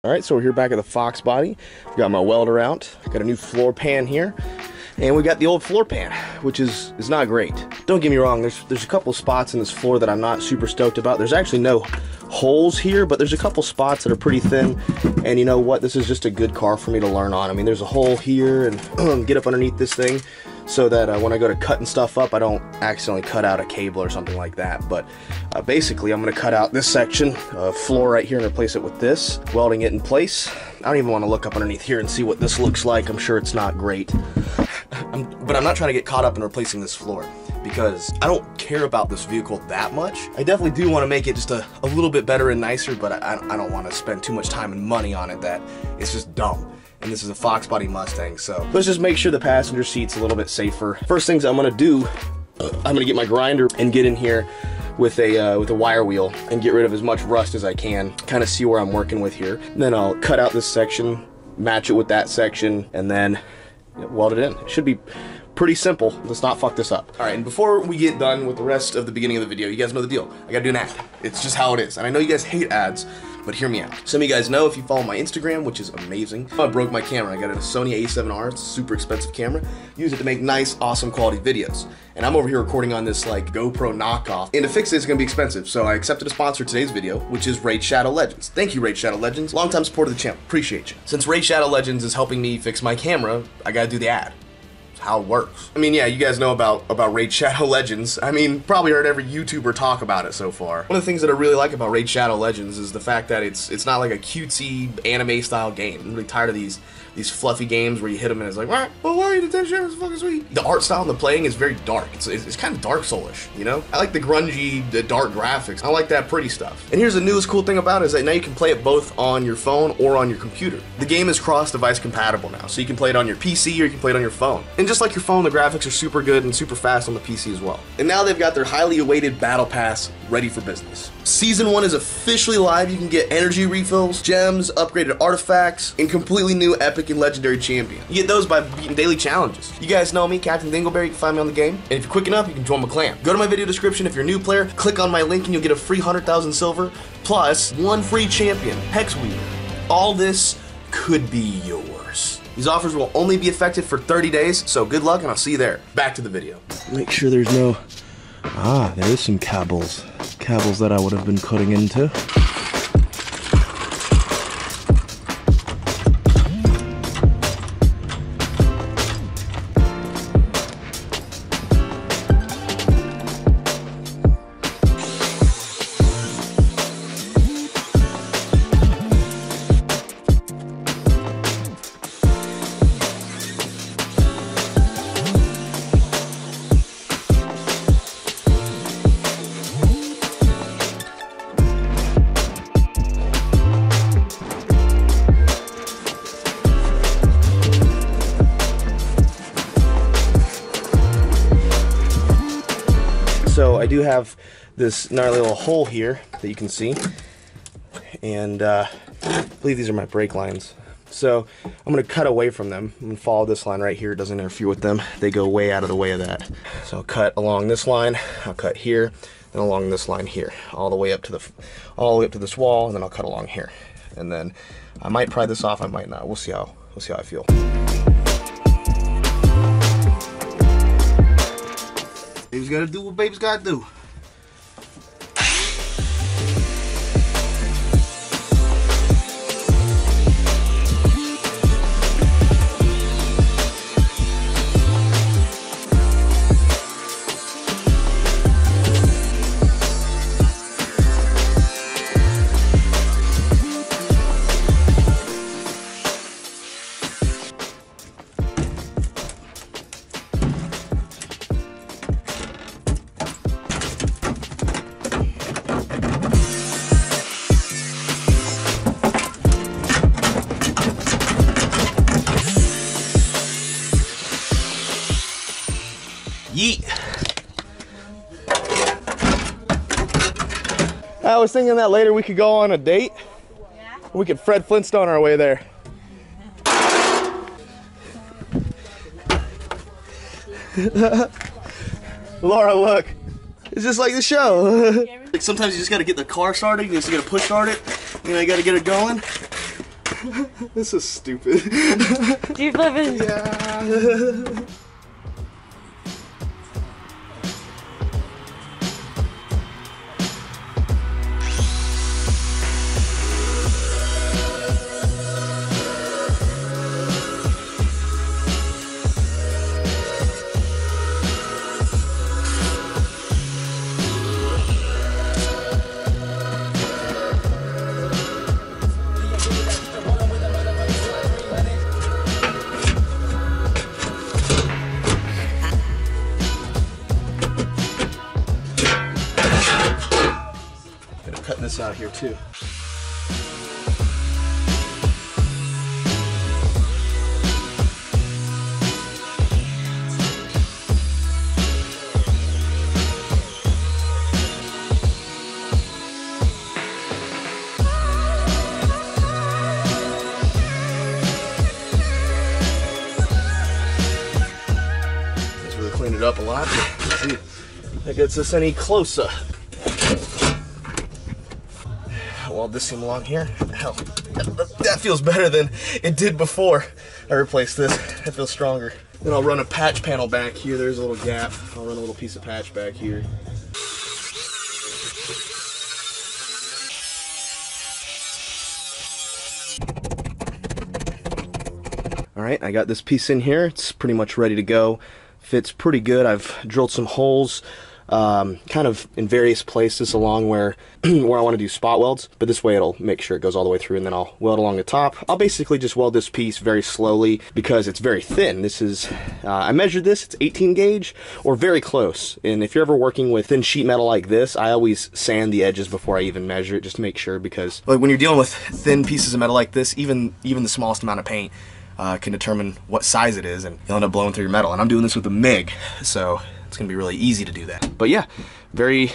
Alright, so we're here back at the Foxbody. Got my welder out. Got a new floor pan here. And we got the old floor pan, which is not great. Don't get me wrong, there's a couple spots in this floor that I'm not super stoked about. There's actually no holes here, but there's a couple spots that are pretty thin. And you know what? This is just a good car for me to learn on. I mean, there's a hole here and get up underneath this thing so that when I go to cutting stuff up, I don't accidentally cut out a cable or something like that. But basically, I'm gonna cut out this section of floor right here and replace it with this, welding it in place. I don't even want to look up underneath here and see what this looks like. I'm sure it's not great. But I'm not trying to get caught up in replacing this floor because I don't care about this vehicle that much. I definitely do want to make it just a little bit better and nicer, but I don't want to spend too much time and money on it that it's just dumb. And this is a Foxbody Mustang, so let's just make sure the passenger seat's a little bit safer. First things I'm gonna do, I'm gonna get my grinder and get in here with a wire wheel and get rid of as much rust as I can, kind of see where I'm working with here. And then I'll cut out this section, match it with that section, and then weld it in. It should be pretty simple. Let's not fuck this up. All right, and before we get done with the rest of the beginning of the video, you guys know the deal. I gotta do an ad. It's just how it is. And I know you guys hate ads, but hear me out. Some of you guys know if you follow my Instagram, which is amazing. I broke my camera. I got a Sony A7R. It's a super expensive camera. Use it to make nice, awesome quality videos. And I'm over here recording on this like GoPro knockoff. And to fix it, it's gonna be expensive. So I accepted a sponsor today's video, which is Raid Shadow Legends. Thank you, Raid Shadow Legends. Longtime supporter of the channel. Appreciate you. Since Raid Shadow Legends is helping me fix my camera, I gotta do the ad. How it works. I mean, yeah, you guys know about Raid Shadow Legends. I mean, probably heard every YouTuber talk about it so far. One of the things that I really like about Raid Shadow Legends is the fact that it's not like a cutesy anime style game. I'm really tired of these fluffy games where you hit them and it's like, well, why are you detention? It's fucking sweet. The art style and the playing is very dark. It's kind of Dark Soulish, you know? I like the grungy, the dark graphics. I like that pretty stuff. And here's the newest cool thing about it is that now you can play it both on your phone or on your computer. The game is cross-device compatible now, so you can play it on your PC or you can play it on your phone. And just like your phone, the graphics are super good and super fast on the PC as well. And now they've got their highly awaited Battle Pass ready for business. Season 1 is officially live. You can get energy refills, gems, upgraded artifacts, and completely new epic and legendary champion. You get those by beating daily challenges. You guys know me, Captain Dingleberry. You can find me on the game. And if you're quick enough, you can join my clan. Go to my video description if you're a new player, click on my link and you'll get a free 100,000 silver, plus 1 free champion, Hex Weaver. All this could be yours. These offers will only be effective for 30 days, so good luck and I'll see you there. Back to the video. Make sure there's no... Ah, there is some cables. Cables that I would have been cutting into. So I do have this gnarly little hole here that you can see, and I believe these are my brake lines. So I'm going to cut away from them. I'm going to follow this line right here. It doesn't interfere with them. They go way out of the way of that. So I'll cut along this line. I'll cut here, and along this line here, all the way up to this wall, and then I'll cut along here. And then I might pry this off. I might not. We'll see how I feel. Baby's gotta do what baby's gotta do. Yeet. I was thinking that later we could go on a date. Yeah. We could Fred Flintstone our way there. Laura, look. It's just like the show. Like sometimes you just gotta get the car started, you just gotta push start it. You know, you gotta get it going. This is stupid. Do you flip it? Yeah. Cut this out here too. Let's really clean it up a lot. Let's see if that gets us any closer. Weld this seam along here. Hell, that feels better than it did before I replaced this. That feels stronger. Then I'll run a patch panel back here. There's a little gap. I'll run a little piece of patch back here. All right, I got this piece in here. It's pretty much ready to go. Fits pretty good. I've drilled some holes kind of in various places along where where I want to do spot welds, but this way it'll make sure it goes all the way through, and then I'll weld along the top. I'll basically just weld this piece very slowly because it's very thin. This is I measured this, it's 18 gauge or very close, and if you're ever working with thin sheet metal like this, I always sand the edges before I even measure it just to make sure, because like when you're dealing with thin pieces of metal like this, even the smallest amount of paint can determine what size it is, and you'll end up blowing through your metal. And I'm doing this with a MIG, so it's gonna be really easy to do that. But yeah, very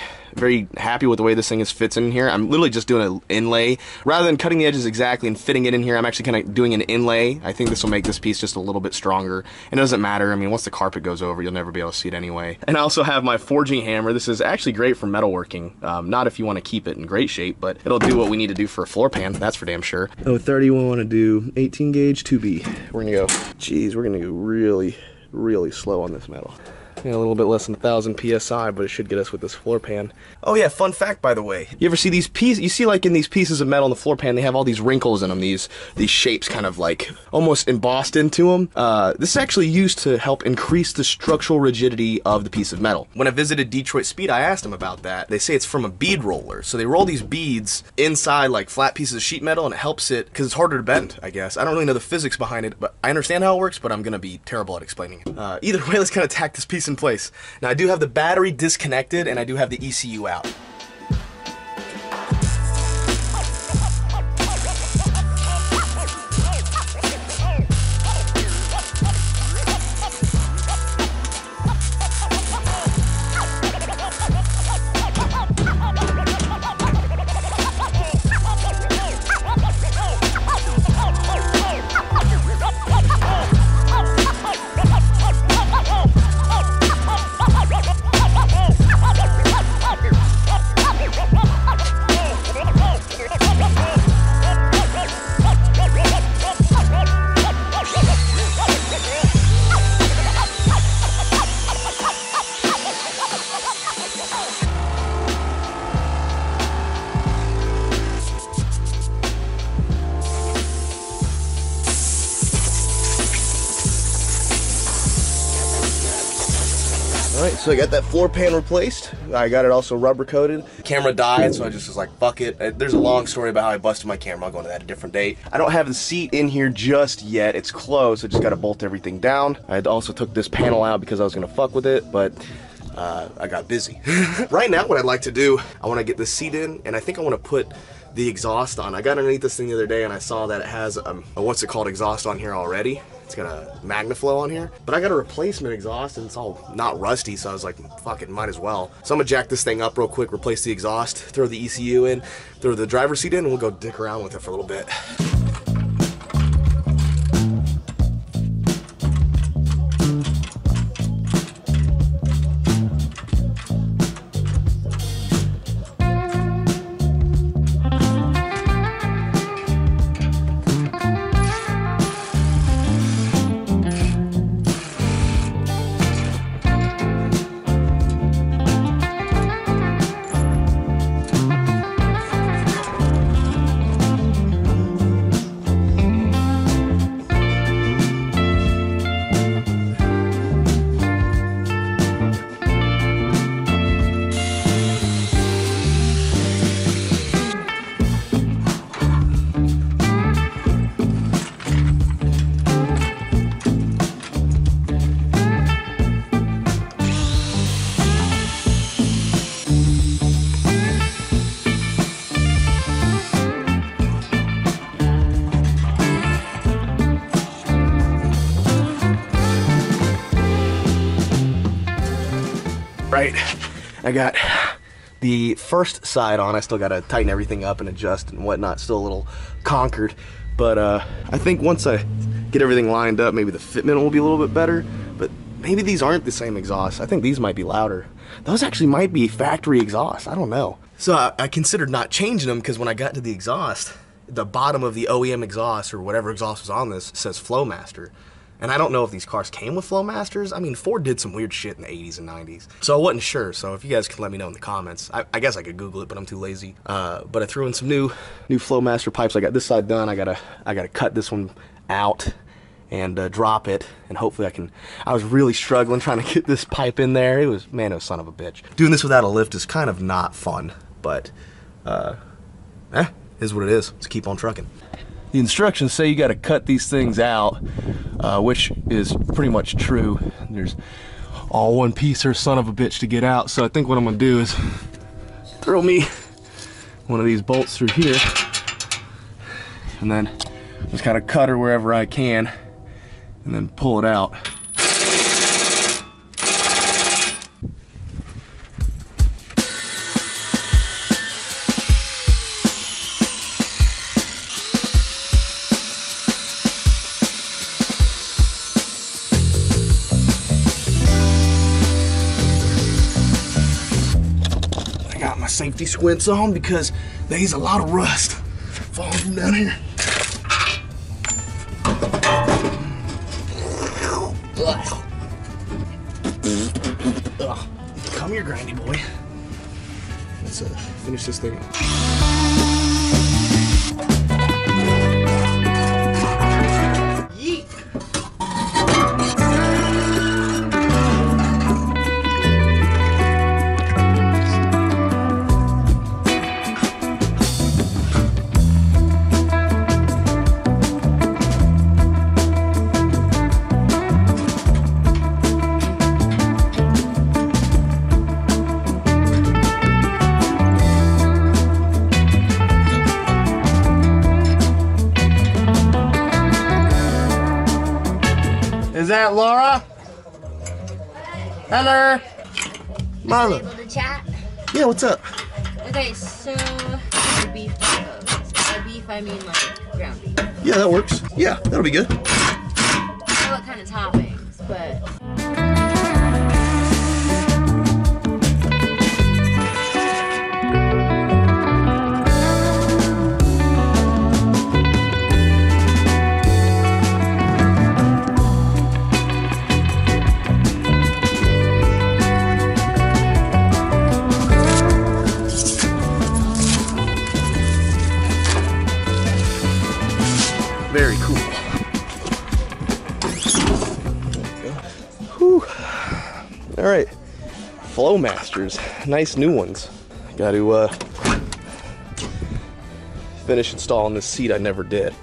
happy with the way this thing fits in here. I'm literally just doing an inlay rather than cutting the edges exactly and fitting it in here. I'm actually kind of doing an inlay. I think this will make this piece just a little bit stronger, and it doesn't matter. I mean, once the carpet goes over, you'll never be able to see it anyway. And I also have my forging hammer. This is actually great for metalworking, not if you want to keep it in great shape, but it'll do what we need to do for a floor pan, that's for damn sure. Oh, 30, we want to do 18 gauge 2B. We're gonna go, geez, we're gonna go really slow on this metal. Yeah, a little bit less than 1,000 PSI, but it should get us with this floor pan. Oh yeah, fun fact by the way. You ever see these pieces, you see like in these pieces of metal in the floor pan, they have all these wrinkles in them, these shapes kind of like almost embossed into them. This is actually used to help increase the structural rigidity of the piece of metal. When I visited Detroit Speed, I asked them about that. They say it's from a bead roller. So they roll these beads inside like flat pieces of sheet metal, and it helps it, because it's harder to bend, I guess. I don't really know the physics behind it, but I understand how it works, but I'm gonna be terrible at explaining it. Either way, let's kind of tack this piece in place. Now I do have the battery disconnected and I do have the ECU out. Alright, so I got that floor pan replaced. I got it also rubber coated. Camera died, so I just was like, fuck it. There's a long story about how I busted my camera. I'll go into that at a different date. I don't have the seat in here just yet. It's closed, so I just gotta bolt everything down. I also took this panel out because I was gonna fuck with it, but I got busy. Right now, what I'd like to do, I wanna get the seat in, and I think I wanna put the exhaust on. I got underneath this thing the other day and I saw that it has a what's it called, exhaust on here already. It's got a MagnaFlow on here, but I got a replacement exhaust and it's all not rusty, so I was like, fuck it, might as well. So I'm gonna jack this thing up real quick, replace the exhaust, throw the ECU in, throw the driver's seat in, and we'll go dick around with it for a little bit. right, I got the first side on. I still got to tighten everything up and adjust and whatnot. Still a little conquered, but I think once I get everything lined up, maybe the fitment will be a little bit better. But maybe these aren't the same exhaust. I think these might be louder. Those actually might be factory exhaust. I don't know. So I considered not changing them because when I got to the exhaust, the bottom of the OEM exhaust or whatever exhaust was on this says Flowmaster. And I don't know if these cars came with Flowmasters. I mean, Ford did some weird shit in the 80s and 90s. So I wasn't sure. So if you guys can let me know in the comments. I guess I could Google it, but I'm too lazy. But I threw in some new Flowmaster pipes. I got this side done. I gotta cut this one out and drop it, and hopefully I was really struggling trying to get this pipe in there. It was son of a bitch. Doing this without a lift is kind of not fun, but is what it is. Let's keep on trucking. The instructions say you got to cut these things out, which is pretty much true. There's all one piece or son of a bitch to get out. So I think what I'm gonna do is throw me one of these bolts through here, and then just kind of cut her wherever I can, and then pull it out. My safety squints on because there's a lot of rust falling from down here. Come here, grindy boy. Let's finish this thing up. Is that Laura? Hello. Mama. Able to chat? Yeah, what's up? Okay, so the beef tacos. By beef, I mean like ground beef. Yeah, that works. Yeah, that'll be good. I don't know what kind of toppings, but very cool. Whew. All right, Flowmasters, nice new ones. Got to finish installing this seat I never did.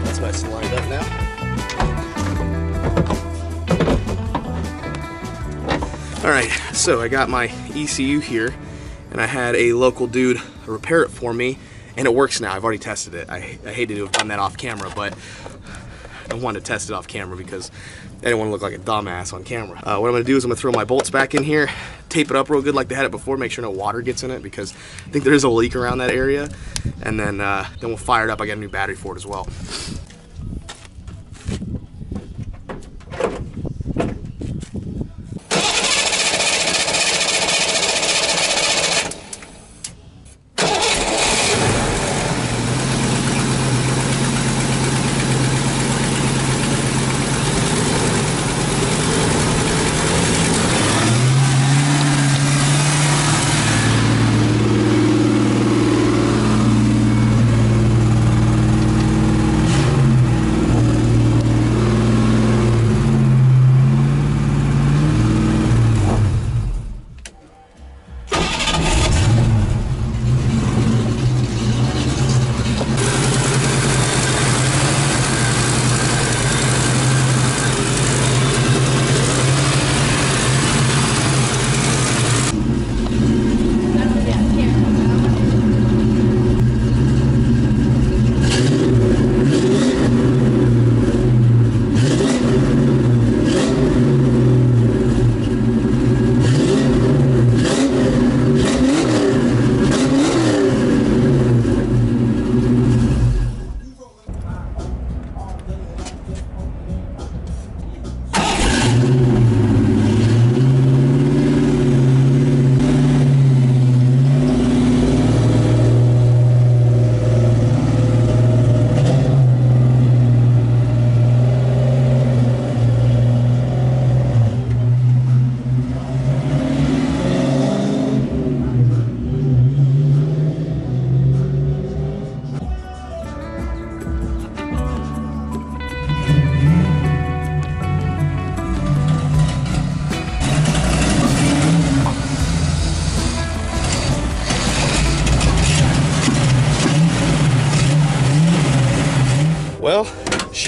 That's nice and lined up now. Alright, so I got my ECU here, and I had a local dude repair it for me, and it works now. I've already tested it. I hated to have done that off camera, but I wanted to test it off camera because I didn't want to look like a dumbass on camera. What I'm going to do is I'm going to throw my bolts back in here, tape it up real good like they had it before, make sure no water gets in it because I think there is a leak around that area, and then we'll fire it up. I got a new battery for it as well.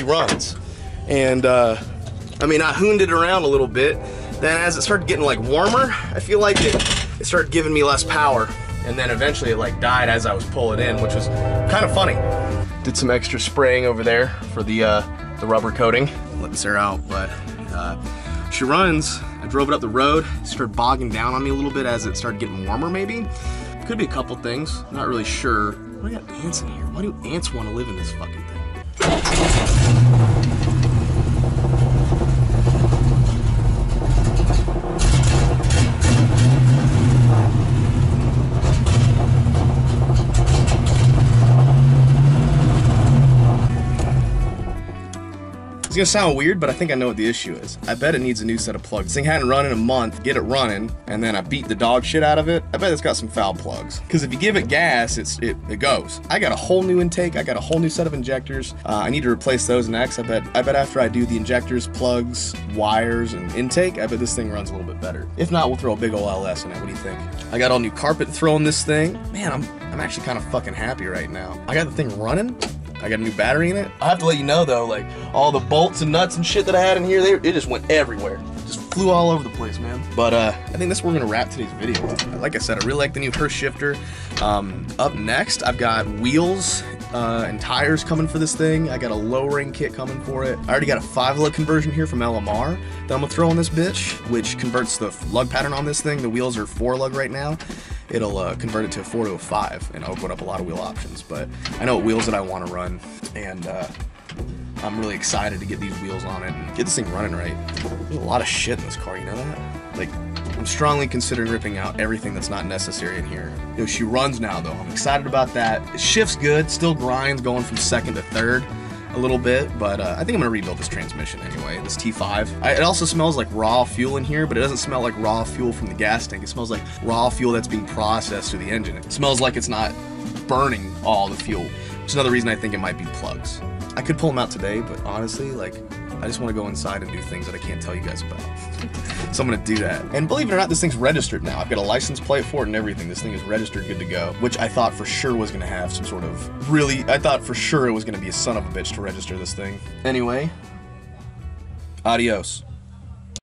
runs. And I mean, I hooned it around a little bit. Then as it started getting like warmer, I feel like it started giving me less power. And then eventually it like died as I was pulling in, which was kind of funny. Did some extra spraying over there for the rubber coating. Let this air out, but she runs. I drove it up the road, started bogging down on me a little bit as it started getting warmer maybe. Could be a couple things, not really sure. Why do I got ants in here? Why do ants want to live in this fucking thing? It's gonna sound weird, but I think I know what the issue is. I bet it needs a new set of plugs. This thing hadn't run in a month, get it running, and then I beat the dog shit out of it. I bet it's got some foul plugs. Because if you give it gas, it goes. I got a whole new intake, I got a whole new set of injectors. I need to replace those next. I bet after I do the injectors, plugs, wires, and intake, I bet this thing runs a little bit better. If not, we'll throw a big ol' LS in it. What do you think? I got all new carpet to throw in this thing. Man, I'm actually kind of fucking happy right now. I got the thing running. I got a new battery in it. I have to let you know though, like all the bolts and nuts and shit that I had in here, it just went everywhere. Just flew all over the place, man. But I think that's where we're gonna wrap today's video. Like I said, I really like the new Hurst shifter. Up next, I've got wheels and tires coming for this thing. I got a lowering kit coming for it. I already got a 5-lug conversion here from LMR that I'm gonna throw on this bitch, which converts the lug pattern on this thing. The wheels are 4-lug right now. It'll convert it to a 4 to a 5, and open up a lot of wheel options. But I know what wheels that I want to run, and I'm really excited to get these wheels on it and get this thing running right. There's a lot of shit in this car, you know that? Like, I'm strongly considering ripping out everything that's not necessary in here. You know, she runs now though. I'm excited about that. It shifts good, still grinds going from second to third a little bit, but I think I'm gonna rebuild this transmission anyway, this T5. It also smells like raw fuel in here, but it doesn't smell like raw fuel from the gas tank. It smells like raw fuel that's being processed through the engine. It smells like it's not burning all the fuel, which is another reason I think it might be plugs. I could pull them out today, but honestly, like, I just want to go inside and do things that I can't tell you guys about. So I'm gonna do that. And believe it or not, this thing's registered now. I've got a license plate for it and everything. This thing is registered, good to go, which I thought for sure was gonna have some sort of I thought for sure it was gonna be a son of a bitch to register this thing. Anyway, adios.